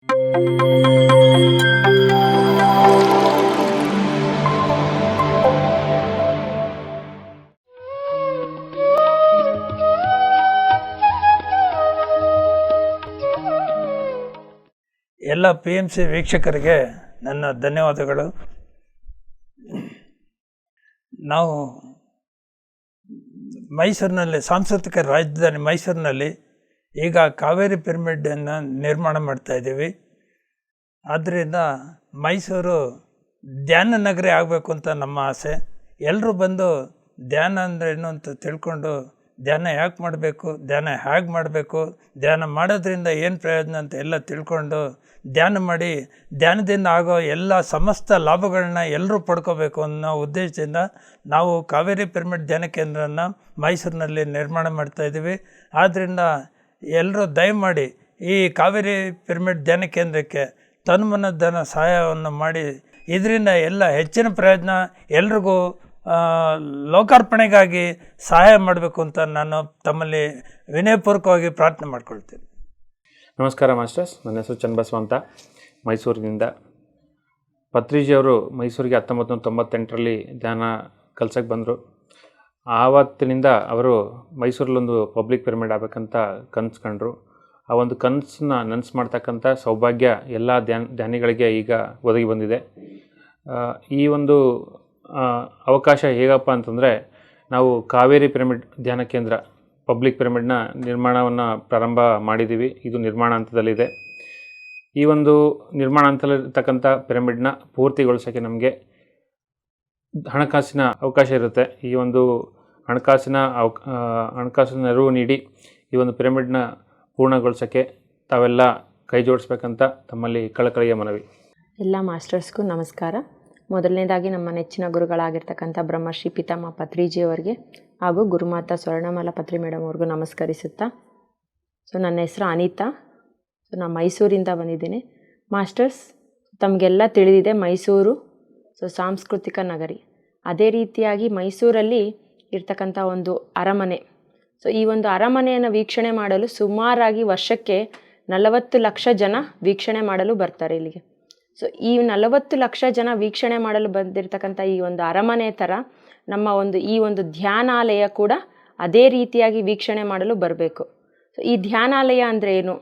ಎಲ್ಲ PMC ವೀಕ್ಷಕರಿಗೆ ನನ್ನ ಧನ್ಯವಾದಗಳು. ನಾವು ಮೈಸೂರಿನಲ್ಲಿ ಸಾಂಸ್ಕೃತಿಕ ರಾಜಧಾನಿ ಮೈಸೂರಿನಲ್ಲಿ ಈಗ ಕಾವೇರಿ ಪಿರಮಿಡನ್ನು ನಿರ್ಮಾಣ ಮಾಡ್ತಾ ಇದ್ದೀವಿ. ಆದ್ದರಿಂದ ಮೈಸೂರು ಧ್ಯಾನ ನಗರಿ ಆಗಬೇಕು ಅಂತ ನಮ್ಮ ಆಸೆ. ಎಲ್ಲರೂ ಬಂದು ಧ್ಯಾನ ಅಂದರೆ ಏನು ಅಂತ ತಿಳ್ಕೊಂಡು ಧ್ಯಾನ ಯಾಕೆ ಮಾಡಬೇಕು, ಧ್ಯಾನ ಹೇಗೆ ಮಾಡಬೇಕು, ಧ್ಯಾನ ಮಾಡೋದ್ರಿಂದ ಏನು ಪ್ರಯೋಜನ ಅಂತ ಎಲ್ಲ ತಿಳ್ಕೊಂಡು ಧ್ಯಾನ ಮಾಡಿ ಧ್ಯಾನದಿಂದ ಆಗೋ ಎಲ್ಲ ಸಮಸ್ತ ಲಾಭಗಳನ್ನ ಎಲ್ಲರೂ ಪಡ್ಕೋಬೇಕು ಅನ್ನೋ ಉದ್ದೇಶದಿಂದ ನಾವು ಕಾವೇರಿ ಪಿರಮಿಡ್ ಧ್ಯಾನ ಕೇಂದ್ರನ ಮೈಸೂರಿನಲ್ಲಿ ನಿರ್ಮಾಣ ಮಾಡ್ತಾಯಿದ್ದೀವಿ. ಆದ್ದರಿಂದ ಎಲ್ಲರೂ ದಯಮಾಡಿ ಈ ಕಾವೇರಿ ಪಿರಮಿಡ್ ಧ್ಯಾನ ಕೇಂದ್ರಕ್ಕೆ ತನ್ಮನಧನ ಸಹಾಯವನ್ನು ಮಾಡಿ ಇದರಿಂದ ಎಲ್ಲ ಹೆಚ್ಚಿನ ಪ್ರಯೋಜನ ಎಲ್ರಿಗೂ ಲೋಕಾರ್ಪಣೆಗಾಗಿ ಸಹಾಯ ಮಾಡಬೇಕು ಅಂತ ನಾನು ತಮ್ಮಲ್ಲಿ ವಿನಯಪೂರ್ವಕವಾಗಿ ಪ್ರಾರ್ಥನೆ ಮಾಡ್ಕೊಳ್ತೀನಿ. ನಮಸ್ಕಾರ ಮಾಸ್ಟರ್ಸ್, ನನ್ನ ಹೆಸರು ಚನ್ನಬಸವ ಅಂತ, ಮೈಸೂರಿನಿಂದ. ಪತ್ರಿಜಿಯವರು ಮೈಸೂರಿಗೆ 1998ರಲ್ಲಿ ಧ್ಯಾನ ಕಲ್ಸಕ್ಕೆ ಬಂದರು. ಆವತ್ತಿನಿಂದ ಅವರು ಮೈಸೂರಲ್ಲೊಂದು ಪಬ್ಲಿಕ್ ಪಿರಮಿಡ್ ಆಗಬೇಕಂತ ಕನಸು ಕಂಡರು. ಆ ಒಂದು ಕನಸನ್ನ ನನಸು ಮಾಡ್ತಕ್ಕಂಥ ಸೌಭಾಗ್ಯ ಎಲ್ಲ ಧ್ಯಾನಿಗಳಿಗೆ ಈಗ ಒದಗಿ ಬಂದಿದೆ. ಈ ಒಂದು ಅವಕಾಶ ಹೇಗಪ್ಪ ಅಂತಂದರೆ, ನಾವು ಕಾವೇರಿ ಪಿರಮಿಡ್ ಧ್ಯಾನ ಕೇಂದ್ರ ಪಬ್ಲಿಕ್ ಪಿರಮಿಡ್ನ ನಿರ್ಮಾಣವನ್ನು ಪ್ರಾರಂಭ ಮಾಡಿದ್ದೀವಿ. ಇದು ನಿರ್ಮಾಣ ಹಂತದಲ್ಲಿದೆ. ಈ ಒಂದು ನಿರ್ಮಾಣ ಹಂತದಲ್ಲಿರ್ತಕ್ಕಂಥ ಪಿರಮಿಡ್ನ ಪೂರ್ತಿಗೊಳಿಸೋಕ್ಕೆ ನಮಗೆ ಹಣಕಾಸಿನ ಅವಕಾಶ ಇರುತ್ತೆ. ಈ ಒಂದು ಹಣಕಾಸಿನ ನೆರವು ನೀಡಿ ಈ ಒಂದು ಪಿರಮಿಡ್ನ ಪೂರ್ಣಗೊಳಿಸೋಕ್ಕೆ ತಾವೆಲ್ಲ ಕೈ ಜೋಡಿಸ್ಬೇಕಂತ ತಮ್ಮಲ್ಲಿ ಕಳಕಳಿಯ ಮನವಿ. ಎಲ್ಲ ಮಾಸ್ಟರ್ಸ್ಗೂ ನಮಸ್ಕಾರ. ಮೊದಲನೇದಾಗಿ ನಮ್ಮ ನೆಚ್ಚಿನ ಗುರುಗಳಾಗಿರ್ತಕ್ಕಂಥ ಬ್ರಹ್ಮಶ್ರೀ ಪಿತಾಮಹ ಪತ್ರಿಜಿಯವರಿಗೆ ಹಾಗೂ ಗುರುಮಾತಾ ಸ್ವರ್ಣಮಾಲಾ ಪತ್ರಿ ಮೇಡಮ್ ಅವ್ರಿಗೂ ನಮಸ್ಕರಿಸುತ್ತಾ, ನನ್ನ ಹೆಸರು ಅನಿತಾ. ನಾನು ಮೈಸೂರಿಂದ ಬಂದಿದ್ದೀನಿ. ಮಾಸ್ಟರ್ಸ್, ತಮಗೆಲ್ಲ ತಿಳಿದಿದೆ ಮೈಸೂರು ಸಾಂಸ್ಕೃತಿಕ ನಗರಿ. ಅದೇ ರೀತಿಯಾಗಿ ಮೈಸೂರಲ್ಲಿ ಇರ್ತಕ್ಕಂಥ ಒಂದು ಅರಮನೆ. ಈ ಒಂದು ಅರಮನೆಯನ್ನು ವೀಕ್ಷಣೆ ಮಾಡಲು ಸುಮಾರಾಗಿ ವರ್ಷಕ್ಕೆ 40 ಲಕ್ಷ ಜನ ವೀಕ್ಷಣೆ ಮಾಡಲು ಬರ್ತಾರೆ ಇಲ್ಲಿಗೆ. ಈ 40 ಲಕ್ಷ ಜನ ವೀಕ್ಷಣೆ ಮಾಡಲು ಬಂದಿರತಕ್ಕಂಥ ಈ ಒಂದು ಅರಮನೆ ಥರ ನಮ್ಮ ಈ ಒಂದು ಧ್ಯಾನಾಲಯ ಕೂಡ ಅದೇ ರೀತಿಯಾಗಿ ವೀಕ್ಷಣೆ ಮಾಡಲು ಬರಬೇಕು. ಈ ಧ್ಯಾನಾಲಯ ಅಂದರೆ ಏನು,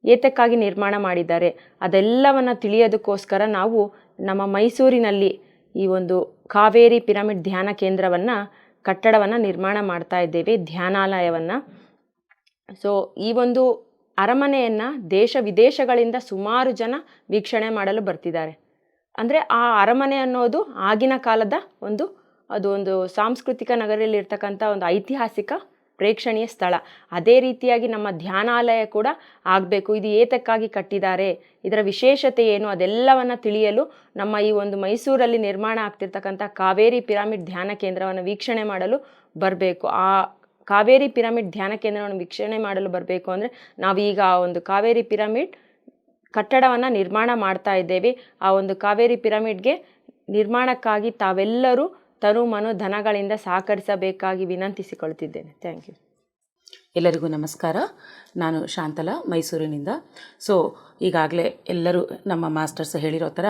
ಏತಕ್ಕಾಗಿ ನಿರ್ಮಾಣ ಮಾಡಿದ್ದಾರೆ, ಅದೆಲ್ಲವನ್ನು ತಿಳಿಯೋದಕ್ಕೋಸ್ಕರ ನಾವು ನಮ್ಮ ಮೈಸೂರಿನಲ್ಲಿ ಈ ಒಂದು ಕಾವೇರಿ ಪಿರಮಿಡ್ ಧ್ಯಾನ ಕೇಂದ್ರವನ್ನು ಕಟ್ಟಡವನ್ನು ನಿರ್ಮಾಣ ಮಾಡ್ತಾ ಇದ್ದೇವೆ, ಧ್ಯಾನಾಲಯವನ್ನು. ಈ ಒಂದು ಅರಮನೆಯನ್ನು ದೇಶ ವಿದೇಶಗಳಿಂದ ಸುಮಾರು ಜನ ವೀಕ್ಷಣೆ ಮಾಡಲು ಬರ್ತಿದ್ದಾರೆ. ಅಂದರೆ ಆ ಅರಮನೆ ಅನ್ನೋದು ಆಗಿನ ಕಾಲದ ಒಂದು ಸಾಂಸ್ಕೃತಿಕ ನಗರಿಯಲ್ಲಿ ಇರ್ತಕ್ಕಂಥ ಒಂದು ಐತಿಹಾಸಿಕ ಪ್ರೇಕ್ಷಣೀಯ ಸ್ಥಳ. ಅದೇ ರೀತಿಯಾಗಿ ನಮ್ಮ ಧ್ಯಾನಾಲಯ ಕೂಡ ಆಗಬೇಕು. ಇದು ಏತಕ್ಕಾಗಿ ಕಟ್ಟಿದ್ದಾರೆ, ಇದರ ವಿಶೇಷತೆ ಏನು, ಅದೆಲ್ಲವನ್ನು ತಿಳಿಯಲು ನಮ್ಮ ಈ ಒಂದು ಮೈಸೂರಲ್ಲಿ ನಿರ್ಮಾಣ ಆಗ್ತಿರ್ತಕ್ಕಂಥ ಕಾವೇರಿ ಪಿರಮಿಡ್ ಧ್ಯಾನ ಕೇಂದ್ರವನ್ನು ವೀಕ್ಷಣೆ ಮಾಡಲು ಬರಬೇಕು. ಆ ಕಾವೇರಿ ಪಿರಮಿಡ್ ಧ್ಯಾನ ಕೇಂದ್ರವನ್ನು ವೀಕ್ಷಣೆ ಮಾಡಲು ಬರಬೇಕು ಅಂದರೆ ನಾವೀಗ ಒಂದು ಕಾವೇರಿ ಪಿರಮಿಡ್ ಕಟ್ಟಡವನ್ನು ನಿರ್ಮಾಣ ಮಾಡ್ತಾ ಇದ್ದೇವೆ. ಆ ಒಂದು ಕಾವೇರಿ ಪಿರಮಿಡ್ಗೆ ನಿರ್ಮಾಣಕ್ಕಾಗಿ ತಾವೆಲ್ಲರೂ ತನು ಮನು ಧನಗಳಿಂದ ಸಹಕರಿಸಬೇಕಾಗಿ ವಿನಂತಿಸಿಕೊಳ್ತಿದ್ದೇನೆ. Thank you. ಎಲ್ಲರಿಗೂ ನಮಸ್ಕಾರ. ನಾನು ಶಾಂತಲಾ, ಮೈಸೂರಿನಿಂದ. ಈಗಾಗಲೇ ಎಲ್ಲರೂ ನಮ್ಮ ಮಾಸ್ಟರ್ಸ್ ಹೇಳಿರೋ ಥರ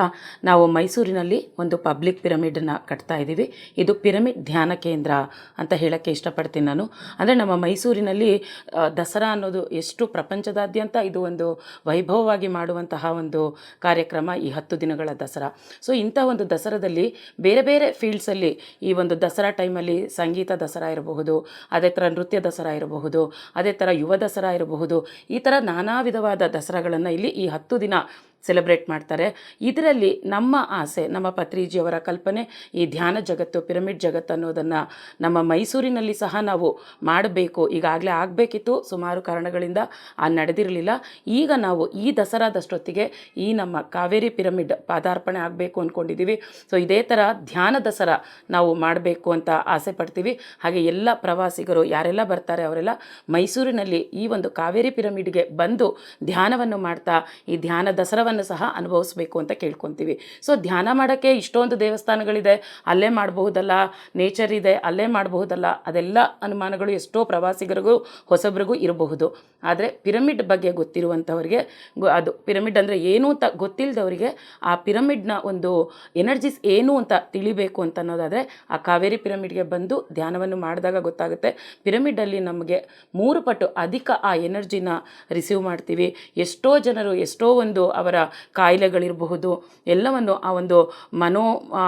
ನಾವು ಮೈಸೂರಿನಲ್ಲಿ ಒಂದು ಪಬ್ಲಿಕ್ ಪಿರಮಿಡನ್ನು ಕಟ್ತಾ ಇದ್ದೀವಿ. ಇದು ಪಿರಮಿಡ್ ಧ್ಯಾನ ಕೇಂದ್ರ ಅಂತ ಹೇಳೋಕ್ಕೆ ಇಷ್ಟಪಡ್ತೀನಿ ನಾನು. ಅಂದರೆ ನಮ್ಮ ಮೈಸೂರಿನಲ್ಲಿ ದಸರಾ ಅನ್ನೋದು ಎಷ್ಟು ಪ್ರಪಂಚದಾದ್ಯಂತ ಇದು ಒಂದು ವೈಭವವಾಗಿ ಮಾಡುವಂತಹ ಒಂದು ಕಾರ್ಯಕ್ರಮ ಈ 10 ದಿನಗಳ ದಸರಾ. ಇಂಥ ಒಂದು ದಸರಾದಲ್ಲಿ ಬೇರೆ ಬೇರೆ ಫೀಲ್ಡ್ಸಲ್ಲಿ ಈ ಒಂದು ದಸರಾ ಟೈಮಲ್ಲಿ ಸಂಗೀತ ದಸರಾ ಇರಬಹುದು, ಅದೇ ಥರ ನೃತ್ಯ ದಸರಾ ಇರಬಹುದು, ಅದೇ ಥರ ಯುವ ದಸರಾ ಇರಬಹುದು. ಈ ಥರ ನಾನಾ ವಿಧವಾದ ದಸರಾಗಳನ್ನು ಇಲ್ಲಿ ಈ 10 ದಿನ ಸೆಲೆಬ್ರೇಟ್ ಮಾಡ್ತಾರೆ. ಇದರಲ್ಲಿ ನಮ್ಮ ಆಸೆ, ನಮ್ಮ ಪತ್ರಿಜಿಯವರ ಕಲ್ಪನೆ, ಈ ಧ್ಯಾನ ಜಗತ್ತು, ಪಿರಮಿಡ್ ಜಗತ್ತು ಅನ್ನೋದನ್ನು ನಮ್ಮ ಮೈಸೂರಿನಲ್ಲಿ ಸಹ ನಾವು ಮಾಡಬೇಕು. ಈಗಾಗಲೇ ಆಗಬೇಕಿತ್ತು, ಸುಮಾರು ಕಾರಣಗಳಿಂದ ನಡೆದಿರಲಿಲ್ಲ. ಈಗ ನಾವು ಈ ದಸರಾದಷ್ಟೊತ್ತಿಗೆ ಈ ನಮ್ಮ ಕಾವೇರಿ ಪಿರಮಿಡ್ ಪಾದಾರ್ಪಣೆ ಆಗಬೇಕು ಅಂದ್ಕೊಂಡಿದ್ದೀವಿ. ಇದೇ ಥರ ಧ್ಯಾನ ದಸರಾ ನಾವು ಮಾಡಬೇಕು ಅಂತ ಆಸೆ ಪಡ್ತೀವಿ. ಹಾಗೆ ಎಲ್ಲ ಪ್ರವಾಸಿಗರು ಯಾರೆಲ್ಲ ಬರ್ತಾರೆ ಅವರೆಲ್ಲ ಮೈಸೂರಿನಲ್ಲಿ ಈ ಒಂದು ಕಾವೇರಿ ಪಿರಮಿಡ್ಗೆ ಬಂದು ಧ್ಯಾನವನ್ನು ಮಾಡ್ತಾ ಈ ಧ್ಯಾನ ದಸರಾ ಫಲವನ್ನು ಸಹ ಅನುಭವಿಸ್ಬೇಕು ಅಂತ ಕೇಳ್ಕೊತೀವಿ. ಸೊ ಧ್ಯಾನ ಮಾಡೋಕ್ಕೆ ಇಷ್ಟೊಂದು ದೇವಸ್ಥಾನಗಳಿದೆ, ಅಲ್ಲೇ ಮಾಡಬಹುದಲ್ಲ, ನೇಚರ್ ಇದೆ ಅಲ್ಲೇ ಮಾಡಬಹುದಲ್ಲ, ಅದೆಲ್ಲ ಅನುಮಾನಗಳು ಎಷ್ಟೋ ಪ್ರವಾಸಿಗರಿಗೂ ಹೊಸಬ್ರಿಗೂ ಇರಬಹುದು. ಆದರೆ ಪಿರಮಿಡ್ ಬಗ್ಗೆ ಗೊತ್ತಿರುವಂಥವ್ರಿಗೆ ಅದು ಪಿರಮಿಡ್ ಅಂದರೆ ಏನು ಅಂತ ಗೊತ್ತಿಲ್ಲದವರಿಗೆ ಆ ಪಿರಮಿಡ್ನ ಒಂದು ಎನರ್ಜಿಸ್ ಏನು ಅಂತ ತಿಳಿಬೇಕು ಅಂತ ಅನ್ನೋದಾದರೆ ಆ ಕಾವೇರಿ ಪಿರಮಿಡ್ಗೆ ಬಂದು ಧ್ಯಾನವನ್ನು ಮಾಡಿದಾಗ ಗೊತ್ತಾಗುತ್ತೆ. ಪಿರಮಿಡಲ್ಲಿ ನಮಗೆ 3 ಪಟ್ಟು ಅಧಿಕ ಆ ಎನರ್ಜಿನ ರಿಸೀವ್ ಮಾಡ್ತೀವಿ. ಎಷ್ಟೋ ಜನರು ಎಷ್ಟೋ ಒಂದು ಅವರ ಕಾಯಿಲೆಗಳಿರಬಹುದು ಎಲ್ಲವನ್ನು ಆ ಒಂದು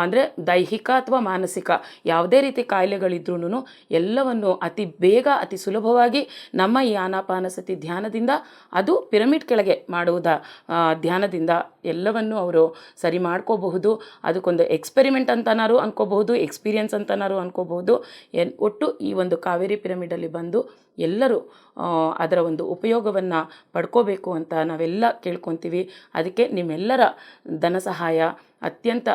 ಅಂದರೆ ದೈಹಿಕ ಅಥವಾ ಮಾನಸಿಕ ಯಾವುದೇ ರೀತಿ ಕಾಯಿಲೆಗಳಿದ್ರೂ ಎಲ್ಲವನ್ನು ಅತಿ ಬೇಗ ಅತಿ ಸುಲಭವಾಗಿ ನಮ್ಮ ಈ ಆನಾಪಾನಸತಿ ಧ್ಯಾನದಿಂದ, ಅದು ಪಿರಮಿಡ್ ಕೆಳಗೆ ಮಾಡುವುದ ಧ್ಯಾನದಿಂದ ಎಲ್ಲವನ್ನು ಅವರು ಸರಿ ಮಾಡ್ಕೋಬಹುದು. ಅದಕ್ಕೊಂದು ಎಕ್ಸ್ಪೆರಿಮೆಂಟ್ ಅಂತನಾರು ಅನ್ಕೋಬಹುದು, ಎಕ್ಸ್ಪೀರಿಯನ್ಸ್ ಅಂತನಾರು ಅನ್ಕೋಬಹುದು. ಒಟ್ಟು ಈ ಒಂದು ಕಾವೇರಿ ಪಿರಮಿಡಲ್ಲಿ ಬಂದು ಎಲ್ಲರೂ ಅದರ ಒಂದು ಉಪಯೋಗವನ್ನು ಪಡ್ಕೋಬೇಕು ಅಂತ ನಾವೆಲ್ಲ ಕೇಳ್ಕೊತೀವಿ. ಅದಕ್ಕೆ ನಿಮ್ಮೆಲ್ಲರ ಧನ ಸಹಾಯ ಅತ್ಯಂತ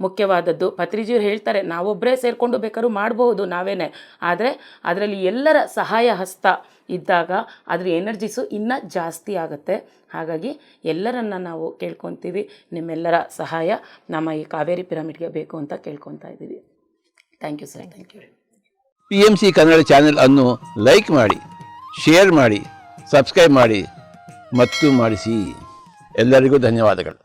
ಮುಖ್ಯವಾದದ್ದು. ಪತ್ರಿಜಿಯವರು ಹೇಳ್ತಾರೆ, ನಾವೊಬ್ಬರೇ ಸೇರಿಕೊಂಡು ಬೇಕಾದ್ರೂ ಮಾಡ್ಬೋದು ನಾವೇನೆ, ಆದರೆ ಅದರಲ್ಲಿ ಎಲ್ಲರ ಸಹಾಯ ಹಸ್ತ ಇದ್ದಾಗ ಅದರ ಎನರ್ಜಿಸು ಇನ್ನೂ ಜಾಸ್ತಿ ಆಗುತ್ತೆ. ಹಾಗಾಗಿ ಎಲ್ಲರನ್ನ ನಾವು ಕೇಳ್ಕೊತೀವಿ, ನಿಮ್ಮೆಲ್ಲರ ಸಹಾಯ ನಮ್ಮ ಈ ಕಾವೇರಿ ಪಿರಮಿಡ್ಗೆ ಬೇಕು ಅಂತ ಕೇಳ್ಕೊತಾ ಇದ್ದೀವಿ. Thank you sir. Thank you. PMC Kannada channel ಅನ್ನು ಲೈಕ್ ಮಾಡಿ, ಶೇರ್ ಮಾಡಿ, ಸಬ್ಸ್ಕ್ರೈಬ್ ಮಾಡಿ ಮತ್ತು ಮಾಡಿಸಿ. ಎಲ್ಲರಿಗೂ ಧನ್ಯವಾದಗಳು.